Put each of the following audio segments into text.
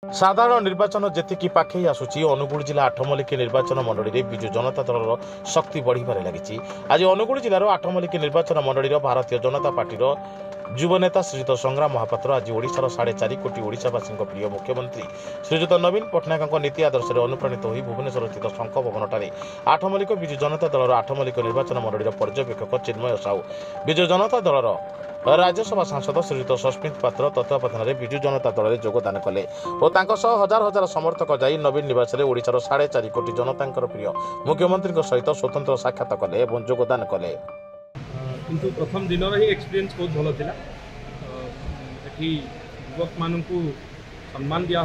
साधारण निर्वाचन जेतिकी पाखे आसुची अनुगुल जिला आठमल्लिक निर्वाचन मंडली में विजु जनता दल शक्ति बढ़िबार लगी। आज अनुगुल जिलार आठमल्लिक निर्वाचन मंडली भारतीय जनता पार्टी युवनेता श्रीजुत संग्राम महापात्र आज ओडिशार 4.5 कोटी ओडिशावासी प्रिय मुख्यमंत्री श्रीजुत नवीन पट्टनायक नीति आदर्श अनुप्राणित हो भुवनेश्वर स्थित शंख भवन आठमल्लिक विजु जनता दल आठमल्लिक निर्वाचन मंडली पर्यवेक्षक चिन्मय साहू विजु जनता दल राज्यसभा सांसद श्रीजुत सस्मित पात्र तत्वावधान में विजु जनता दल में योगदान कले और हजार हजार समर्थक जाई नवीन निवास में ओडिशार 4.5 कोटी जनता प्रिय मुख्यमंत्री सहित स्वतंत्र साक्षात कले और योगदान कले। किंतु प्रथम दिन ही एक्सपीरियंस बहुत भल था। युवक मान सम्मान दिया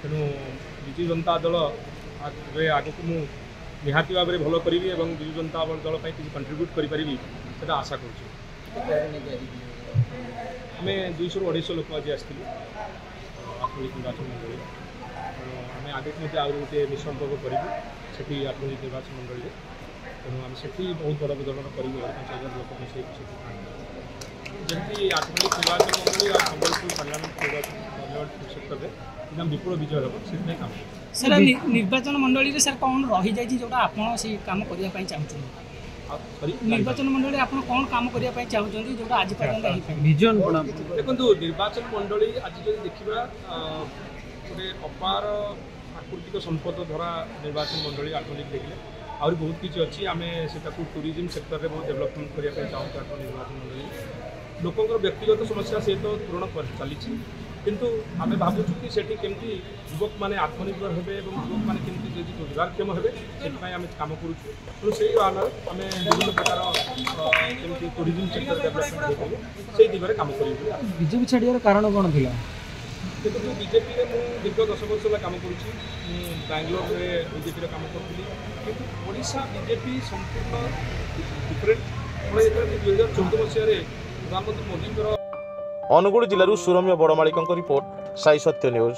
तेणु विजु जनता दल आग को निहाती भाव में भल करी विजु जनता दल किसी कंट्रीब्यूट करें आशा कर आम 200-250 लोक आज आसलु आठमल्लिक निर्वाचन मंडली आम आगे आगे गोटे मिशन पर्व करूँ से आठमल्लिक निर्वाचन मंडली तेणु आम से बहुत बड़ प्रदर्शन कर 5,000 लोक जमी आठमल्लिक निर्वाचन मंडली और संबलपुर पार्लियामेंट सेक्टर में विपुल विजय हम से कम सर निर्वाचन मंडली सर कौन रही जाए जो आप कम करने चाहते निर्वाचन मंडली आप कौन कम करने चाहते जो आज पर्यटन देखो निर्वाचन मंडली आज जो देखा गोटे अपार प्राकृतिक संपद धरा निर्वाचन मंडली आठमल्लिक देखिले आहरी बहुत किसी अच्छी आम से टूरिज्म सेक्टर में बहुत डेवलपमेंट करने चाहूँ निर्वाचन मंडली लोकंर व्यक्तिगत समस्या से तो पूरण कर चली किंतु आम भावुँ कि सेठी केमती युवक मैंने आत्मनिर्भर हे युवक मैंने केमती रोजगारक्षम हे से आम कम करूँ से आम विभिन्न प्रकार केमती टूरिज्म सेक्टर डेवलपमेंट हो से दिगरे कम कर बीजेपी छाड़ियार कारण कौन थी देखो बीजेपी में मुझे दीर्घ 10 वर्ष है कम करुँच बैंगलोर में बीजेपी कम करी कि ओडिशा बीजेपी संपूर्ण डिफरेन्ट मैं 2014 मसीह प्रधानमंत्री मोदी अनुगुल जिलूर सुरम्य बड़मालिक रिपोर्ट साई सत्य न्यूज।